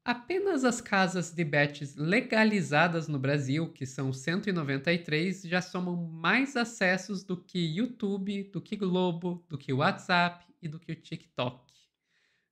Apenas as casas de bets legalizadas no Brasil, que são 193, já somam mais acessos do que YouTube, do que Globo, do que o WhatsApp e do que o TikTok.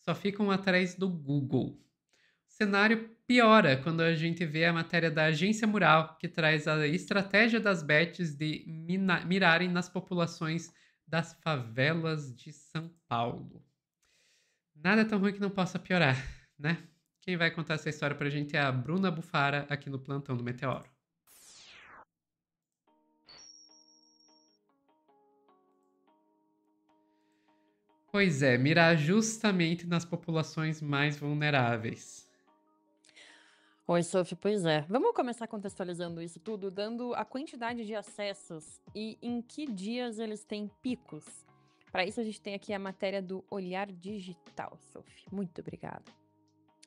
Só ficam atrás do Google. O cenário piora quando a gente vê a matéria da Agência Mural, que traz a estratégia das bets de mirarem nas populações das favelas de São Paulo. Nada tão ruim que não possa piorar, né? Quem vai contar essa história pra gente é a Bruna Bufara, aqui no Plantão do Meteoro. Pois é, mirar justamente nas populações mais vulneráveis. Oi, Sophie, pois é. Vamos começar contextualizando isso tudo, dando a quantidade de acessos e em que dias eles têm picos. Para isso, a gente tem aqui a matéria do Olhar Digital, Sophie. Muito obrigada.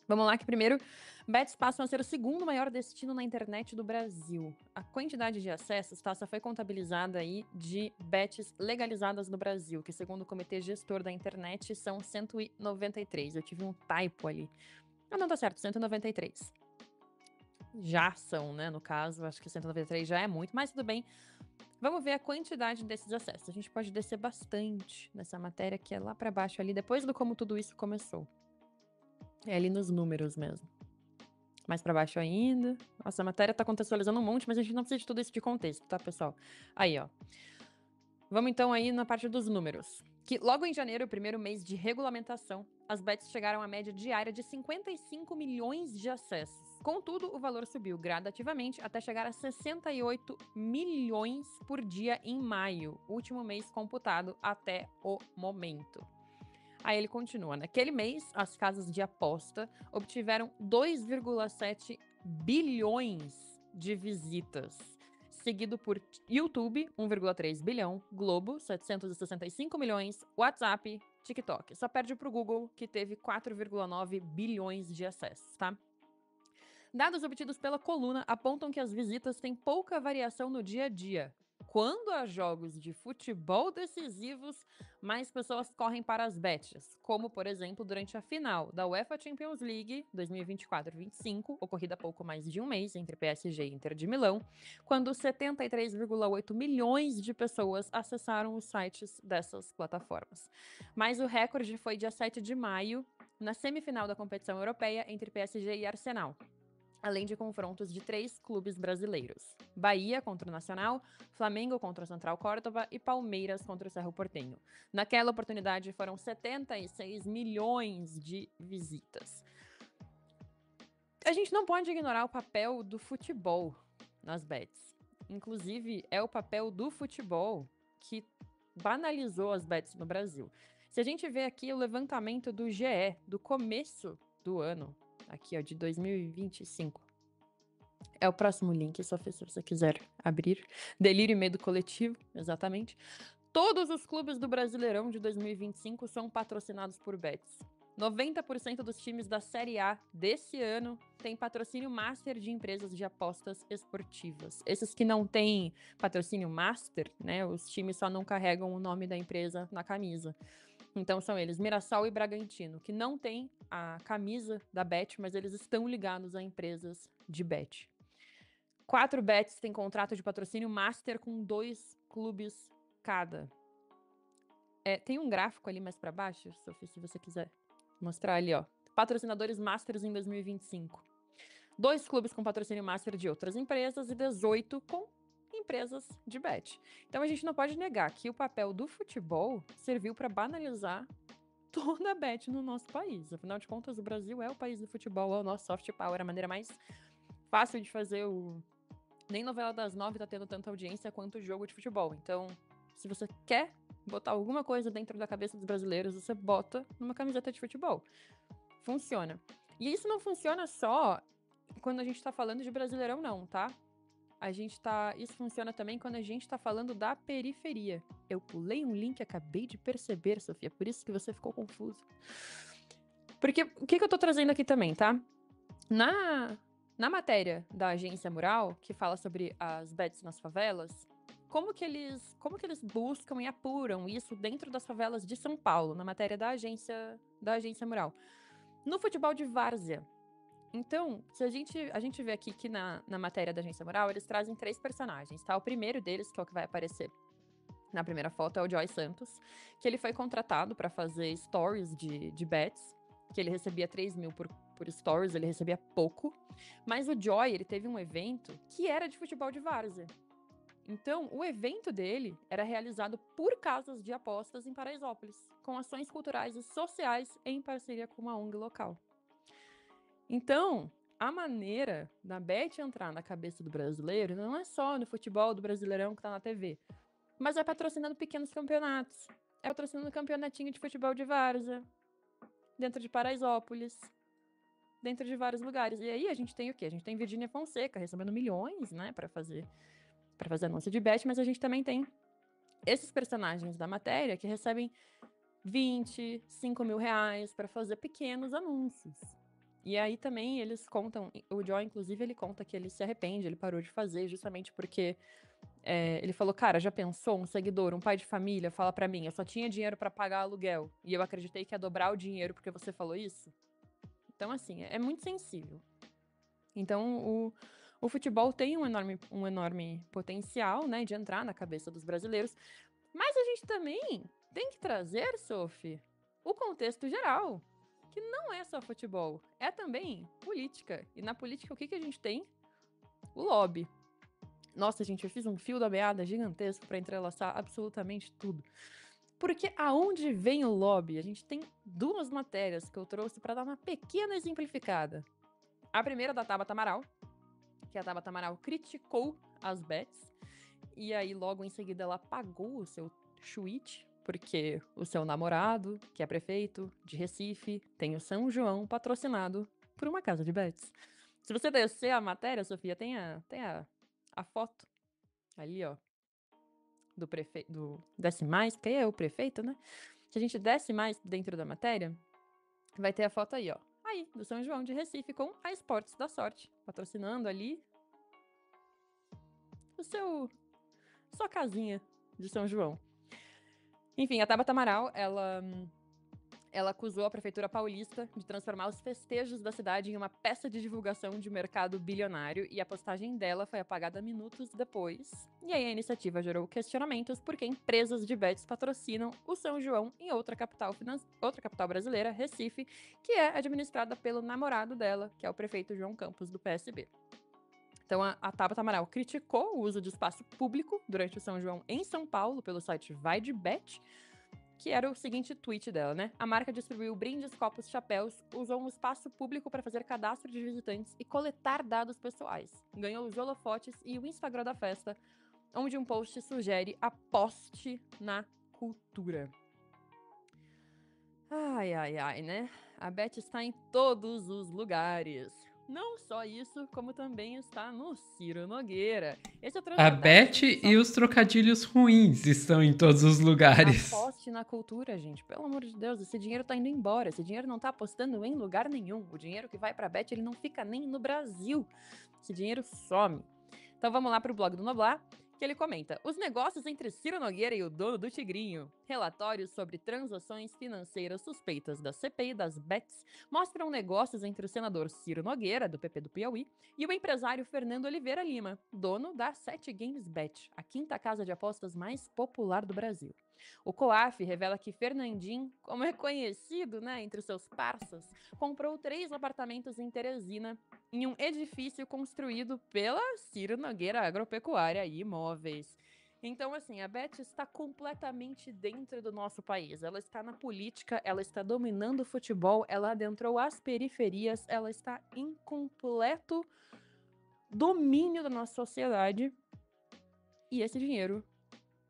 Vamos lá, que primeiro, bets passam a ser o segundo maior destino na internet do Brasil. A quantidade de acessos, tá, só foi contabilizada aí de bets legalizadas no Brasil, que segundo o Comitê Gestor da Internet são 193. Eu tive um typo ali. Ah, não, tá certo, 193. Já são, né, no caso, acho que 193 já é muito, mas tudo bem. Vamos ver a quantidade desses acessos. A gente pode descer bastante nessa matéria que é lá para baixo ali, depois do como tudo isso começou. É ali nos números mesmo. Mais para baixo ainda. Nossa, a matéria tá contextualizando um monte, mas a gente não precisa de tudo isso de contexto, tá, pessoal? Aí, ó. Vamos então aí na parte dos números. Que logo em janeiro, o primeiro mês de regulamentação, as bets chegaram à média diária de 55 milhões de acessos. Contudo, o valor subiu gradativamente até chegar a 68 milhões por dia em maio, último mês computado até o momento. Aí ele continua. Naquele mês, as casas de aposta obtiveram 2,7 bilhões de visitas, seguido por YouTube, 1,3 bilhão, Globo, 765 milhões, WhatsApp, TikTok. Só perde para o Google, que teve 4,9 bilhões de acessos, tá? Dados obtidos pela coluna apontam que as visitas têm pouca variação no dia a dia. Quando há jogos de futebol decisivos, mais pessoas correm para as bets, como, por exemplo, durante a final da UEFA Champions League 2024-25, ocorrida há pouco mais de um mês entre PSG e Inter de Milão, quando 73,8 milhões de pessoas acessaram os sites dessas plataformas. Mas o recorde foi dia 7 de maio, na semifinal da competição europeia entre PSG e Arsenal, além de confrontos de 3 clubes brasileiros: Bahia contra o Nacional, Flamengo contra o Central Córdoba e Palmeiras contra o Cerro Porteño. Naquela oportunidade foram 76 milhões de visitas. A gente não pode ignorar o papel do futebol nas bets. Inclusive, é o papel do futebol que banalizou as bets no Brasil. Se a gente vê aqui o levantamento do GE do começo do ano, aqui ó, de 2025, é o próximo link, Sofia, se você quiser abrir. Delírio e medo coletivo, exatamente. Todos os clubes do Brasileirão de 2025 são patrocinados por bets. 90% dos times da Série A desse ano têm patrocínio master de empresas de apostas esportivas. Esses que não têm patrocínio master, né, os times só não carregam o nome da empresa na camisa. Então são eles, Mirassol e Bragantino, que não têm a camisa da Bet, mas eles estão ligados a empresas de bet. 4 bets têm contrato de patrocínio master com 2 clubes cada. Tem um gráfico ali mais para baixo, Sofia, se você quiser mostrar ali, ó. Patrocinadores masters em 2025. 2 clubes com patrocínio master de outras empresas e 18 com empresas de bet. Então a gente não pode negar que o papel do futebol serviu para banalizar toda a bet no nosso país. Afinal de contas, o Brasil é o país do futebol, é o nosso soft power, a maneira mais fácil de fazer o... Nem novela das 9 tá tendo tanta audiência quanto o jogo de futebol. Então, se você quer botar alguma coisa dentro da cabeça dos brasileiros, você bota numa camiseta de futebol. Funciona. E isso não funciona só quando a gente tá falando de Brasileirão, não, tá? Isso funciona também quando a gente tá falando da periferia. Eu pulei um link, acabei de perceber, Sofia, por isso que você ficou confuso. Porque o que eu tô trazendo aqui também, tá? Na matéria da Agência Mural, que fala sobre as bets nas favelas, como que eles buscam e apuram isso dentro das favelas de São Paulo, na matéria da Agência Mural? No futebol de várzea, Então, se a gente vê aqui que na matéria da Agência Mural, eles trazem 3 personagens, tá? O primeiro deles, que é o que vai aparecer na primeira foto, é o Joy Santos, que ele foi contratado para fazer stories de bets, que ele recebia 3 mil por stories, ele recebia pouco. Mas o Joy, ele teve um evento que era de futebol de várzea. Então, o evento dele era realizado por casas de apostas em Paraisópolis, com ações culturais e sociais em parceria com uma ONG local. Então, a maneira da Bet entrar na cabeça do brasileiro não é só no futebol do Brasileirão que tá na TV, mas é patrocinando pequenos campeonatos. É patrocinando campeonatinho de futebol de várzea, dentro de Paraisópolis, dentro de vários lugares. E aí a gente tem o quê? A gente tem Virgínia Fonseca recebendo milhões, né, para fazer anúncio de bet, mas a gente também tem esses personagens da matéria que recebem 20, 5 mil reais para fazer pequenos anúncios. E aí também eles contam, o Joy, inclusive, ele conta que ele se arrepende, ele parou de fazer justamente porque ele falou, cara, já pensou um seguidor, um pai de família, fala pra mim, eu só tinha dinheiro pra pagar aluguel e eu acreditei que ia dobrar o dinheiro porque você falou isso? Então, assim, é muito sensível. Então, o futebol tem um enorme potencial, né, de entrar na cabeça dos brasileiros, mas a gente também tem que trazer, Sophie, o contexto geral, que não é só futebol, é também política. E na política, o que a gente tem? O lobby. Nossa, gente, eu fiz um fio da meada gigantesco para entrelaçar absolutamente tudo. Porque aonde vem o lobby? A gente tem 2 matérias que eu trouxe para dar uma pequena exemplificada. A primeira da Tabata Amaral, que a Tabata Amaral criticou as bets, e aí logo em seguida ela apagou o seu tweet, porque o seu namorado, que é prefeito de Recife, tem o São João patrocinado por uma casa de bets. Se você descer a matéria, Sofia, tem a foto ali, ó, do prefeito, desce mais, porque aí é o prefeito, né? Se a gente desce mais dentro da matéria, vai ter a foto aí, ó. Aí, do São João de Recife com a Esportes da Sorte, patrocinando ali sua casinha de São João. Enfim, a Tabata Amaral, ela acusou a prefeitura paulista de transformar os festejos da cidade em uma peça de divulgação de mercado bilionário, e a postagem dela foi apagada minutos depois. E aí a iniciativa gerou questionamentos porque empresas de bets patrocinam o São João em outra capital brasileira, Recife, que é administrada pelo namorado dela, que é o prefeito João Campos, do PSB. Então, a Tabata Amaral criticou o uso de espaço público durante o São João em São Paulo pelo site Vai de Bet, que era o seguinte tweet dela, né? A marca distribuiu brindes, copos, chapéus, usou um espaço público para fazer cadastro de visitantes e coletar dados pessoais. Ganhou os holofotes e o Instagram da festa, onde um post sugere aposte na cultura. Ai, ai, ai, né? A Bet está em todos os lugares. Não só isso, como também está no Ciro Nogueira. Esse eu trouxe A até Beth assim, só e os trocadilhos ruins estão em todos os lugares. aposte na cultura, gente. Pelo amor de Deus, esse dinheiro tá indo embora. Esse dinheiro não tá apostando em lugar nenhum. O dinheiro que vai pra Bet, ele não fica nem no Brasil. Esse dinheiro some. Então vamos lá pro blog do Noblar, que ele comenta: os negócios entre Ciro Nogueira e o dono do Tigrinho. Relatórios sobre transações financeiras suspeitas da CPI das bets mostram negócios entre o senador Ciro Nogueira, do PP do Piauí, e o empresário Fernando Oliveira Lima, dono da 7 Games Bet, a quinta casa de apostas mais popular do Brasil. O COAF revela que Fernandinho, como é conhecido, né, entre seus parças, comprou 3 apartamentos em Teresina, em um edifício construído pela Ciro Nogueira Agropecuária e Imóveis. Então, assim, a Bet está completamente dentro do nosso país. Ela está na política, ela está dominando o futebol, ela adentrou as periferias, ela está em completo domínio da nossa sociedade. E esse dinheiro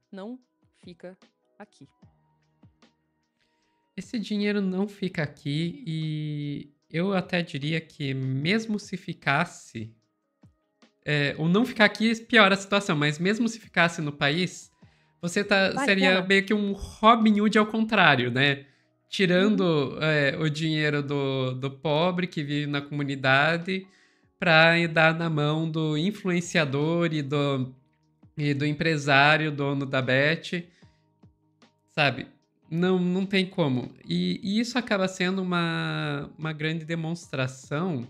não fica aqui. Esse dinheiro não fica aqui e eu até diria que mesmo se ficasse, ou não ficar aqui piora a situação, mas mesmo se ficasse no país, você Vale a seria pena? meio que um Robin Hood ao contrário, né? Tirando o dinheiro do pobre que vive na comunidade para dar na mão do influenciador e do empresário, dono da Bet, sabe? Não tem como. E isso acaba sendo uma grande demonstração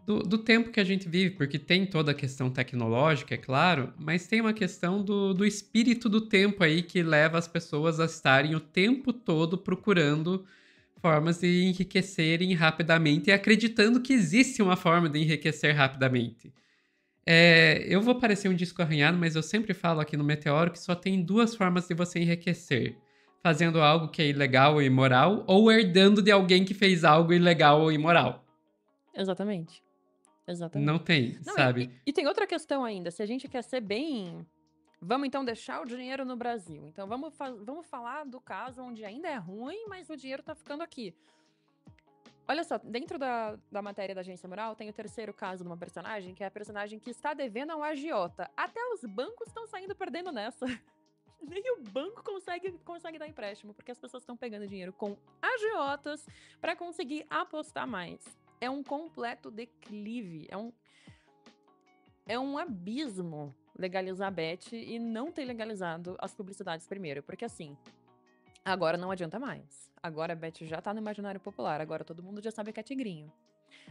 do tempo que a gente vive, porque tem toda a questão tecnológica, é claro, mas tem uma questão do espírito do tempo aí que leva as pessoas a estarem o tempo todo procurando formas de enriquecerem rapidamente e acreditando que existe uma forma de enriquecer rapidamente. Eu vou parecer um disco arranhado, mas eu sempre falo aqui no Meteoro que só tem duas formas de você enriquecer. Fazendo algo que é ilegal ou imoral, ou herdando de alguém que fez algo ilegal ou imoral. Exatamente. Não Exatamente. tem, Não, sabe? e tem outra questão ainda. Se a gente quer ser bem. Vamos então deixar o dinheiro no Brasil. Então vamos falar do caso onde ainda é ruim, mas o dinheiro tá ficando aqui. Olha só, dentro da matéria da Agência Mural, tem o terceiro caso de uma personagem, que é a personagem que está devendo ao agiota. Até os bancos estão saindo perdendo nessa. Nem o banco consegue dar empréstimo, porque as pessoas estão pegando dinheiro com agiotas para conseguir apostar mais. É um completo declive, é um abismo legalizar a bet e não ter legalizado as publicidades primeiro, porque assim, agora não adianta mais. Agora a bet já tá no imaginário popular, agora todo mundo já sabe que é tigrinho.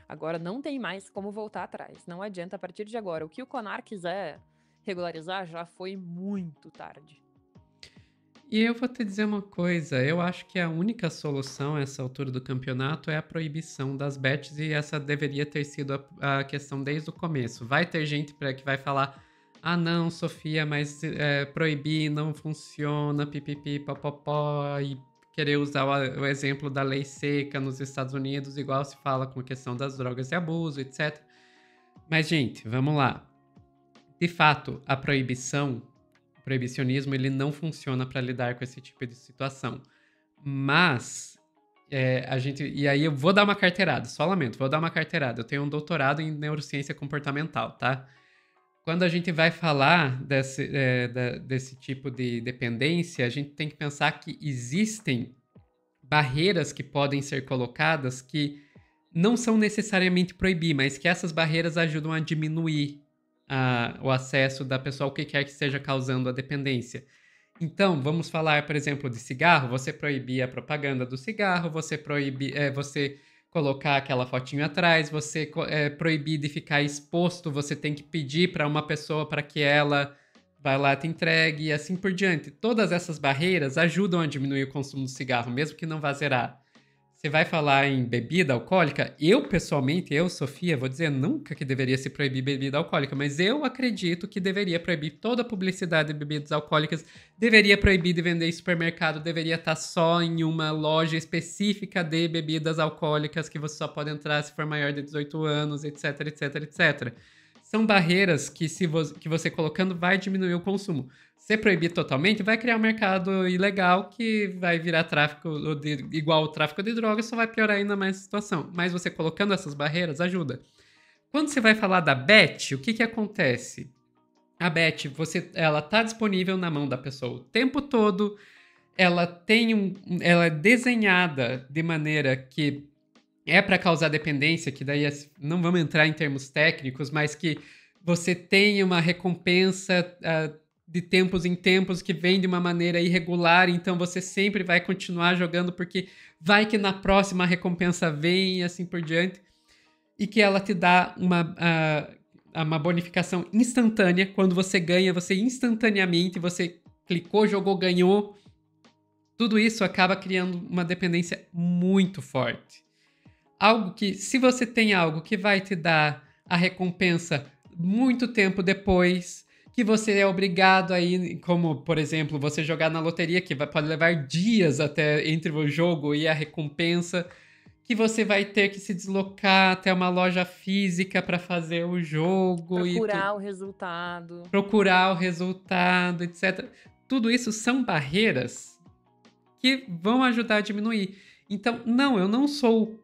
Agora não tem mais como voltar atrás, não adianta a partir de agora. O que o Conar quiser regularizar já foi muito tarde. E eu vou te dizer uma coisa, eu acho que a única solução a essa altura do campeonato é a proibição das bets e essa deveria ter sido a questão desde o começo. Vai ter gente que vai falar, ah não, Sofia, mas proibir não funciona, pipipi, popopó, e querer usar o exemplo da lei seca nos Estados Unidos, igual se fala com a questão das drogas e abuso, etc. Mas, gente, vamos lá. De fato, o proibicionismo, ele não funciona para lidar com esse tipo de situação. Mas, e aí eu vou dar uma carteirada, só lamento, vou dar uma carteirada. Eu tenho um doutorado em neurociência comportamental, tá? Quando a gente vai falar desse tipo de dependência, a gente tem que pensar que existem barreiras que podem ser colocadas que não são necessariamente proibir, mas que essas barreiras ajudam a diminuir o acesso da pessoa ao que quer que esteja causando a dependência. Então, vamos falar, por exemplo, de cigarro. Você proibir a propaganda do cigarro, você você colocar aquela fotinho atrás, você proibir de ficar exposto, você tem que pedir para uma pessoa para que ela vai lá, te entregue e assim por diante. Todas essas barreiras ajudam a diminuir o consumo do cigarro, mesmo que não vá zerar. Você vai falar em bebida alcoólica? Eu, pessoalmente, Sofia, vou dizer nunca que deveria se proibir bebida alcoólica, mas eu acredito que deveria proibir toda a publicidade de bebidas alcoólicas, deveria proibir de vender em supermercado, deveria estar só em uma loja específica de bebidas alcoólicas que você só pode entrar se for maior de 18 anos, etc, etc, etc. São barreiras que que você colocando vai diminuir o consumo. Se proibir totalmente, vai criar um mercado ilegal que vai virar tráfico igual o tráfico de drogas, só vai piorar ainda mais a situação. Mas você colocando essas barreiras ajuda. Quando você vai falar da bet, o que acontece? A bet, ela tá disponível na mão da pessoa o tempo todo. Ela ela é desenhada de maneira que é para causar dependência, que daí não vamos entrar em termos técnicos, mas que você tenha uma recompensa de tempos em tempos que vem de uma maneira irregular, então você sempre vai continuar jogando porque vai que na próxima a recompensa vem e assim por diante. E que ela te dá uma bonificação instantânea. Quando você ganha, você instantaneamente, você clicou, jogou, ganhou. Tudo isso acaba criando uma dependência muito forte. Algo que, se você tem algo que vai te dar a recompensa muito tempo depois, que você é obrigado a ir, como, por exemplo, você jogar na loteria, que pode levar dias até entre o jogo e a recompensa, que você vai ter que se deslocar até uma loja física para fazer o jogo. Procurar o resultado. Procurar o resultado, etc. Tudo isso são barreiras que vão ajudar a diminuir. Então, não, eu não sou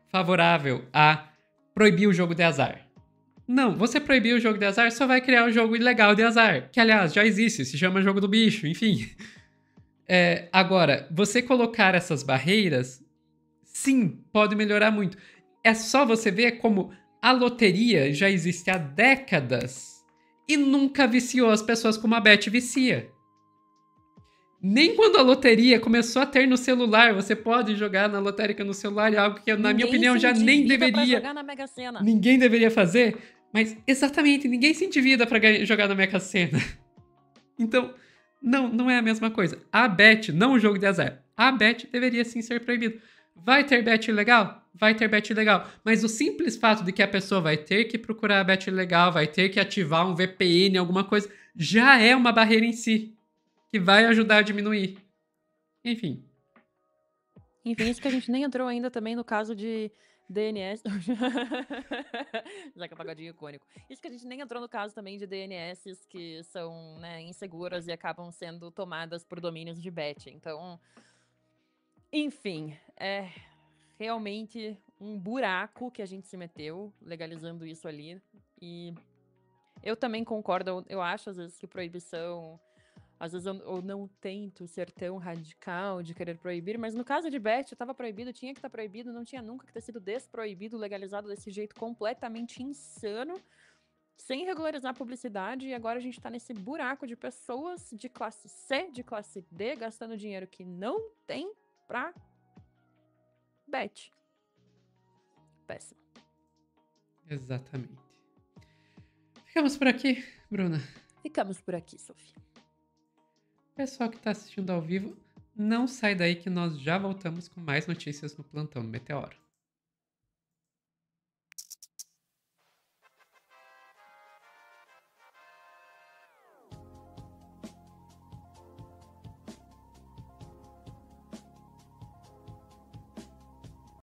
favorável a proibir o jogo de azar. Não, você proibir o jogo de azar só vai criar um jogo ilegal de azar, que aliás já existe, se chama jogo do bicho, enfim. Agora, você colocar essas barreiras, sim, pode melhorar muito. É só você ver como a loteria já existe há décadas e nunca viciou as pessoas como a bet vicia. Nem quando a loteria começou a ter no celular, você pode jogar na lotérica no celular, é algo que, na minha Ninguém opinião, se já nem endivida pra deveria. jogar na Mega Sena. Ninguém deveria fazer, mas exatamente, ninguém se endivida pra jogar na Mega Sena. Então, não é a mesma coisa. A bet, não o jogo de azar. A bet deveria sim ser proibido. Vai ter bet ilegal? Vai ter bet ilegal. Mas o simples fato de que a pessoa vai ter que procurar a bet ilegal, vai ter que ativar um VPN, alguma coisa, já é uma barreira em si, que vai ajudar a diminuir. Enfim. Enfim, isso que a gente nem entrou ainda também no caso de DNS. Já que é pagodinho icônico. Isso que a gente nem entrou no caso também de DNS que são, né, inseguras e acabam sendo tomadas por domínios de bet. Então, enfim, é realmente um buraco que a gente se meteu legalizando isso ali. E eu também concordo, eu acho às vezes que proibição. Às vezes eu não tento ser tão radical de querer proibir, mas no caso de bet, estava proibido, tinha que estar proibido, não tinha nunca que ter sido desproibido, legalizado desse jeito completamente insano, sem regularizar a publicidade, e agora a gente tá nesse buraco de pessoas de classe C, de classe D, gastando dinheiro que não tem pra bet. Péssimo. Exatamente. Ficamos por aqui, Bruna. Ficamos por aqui, Sofia. Pessoal que está assistindo ao vivo, não sai daí que nós já voltamos com mais notícias no Plantão do Meteoro.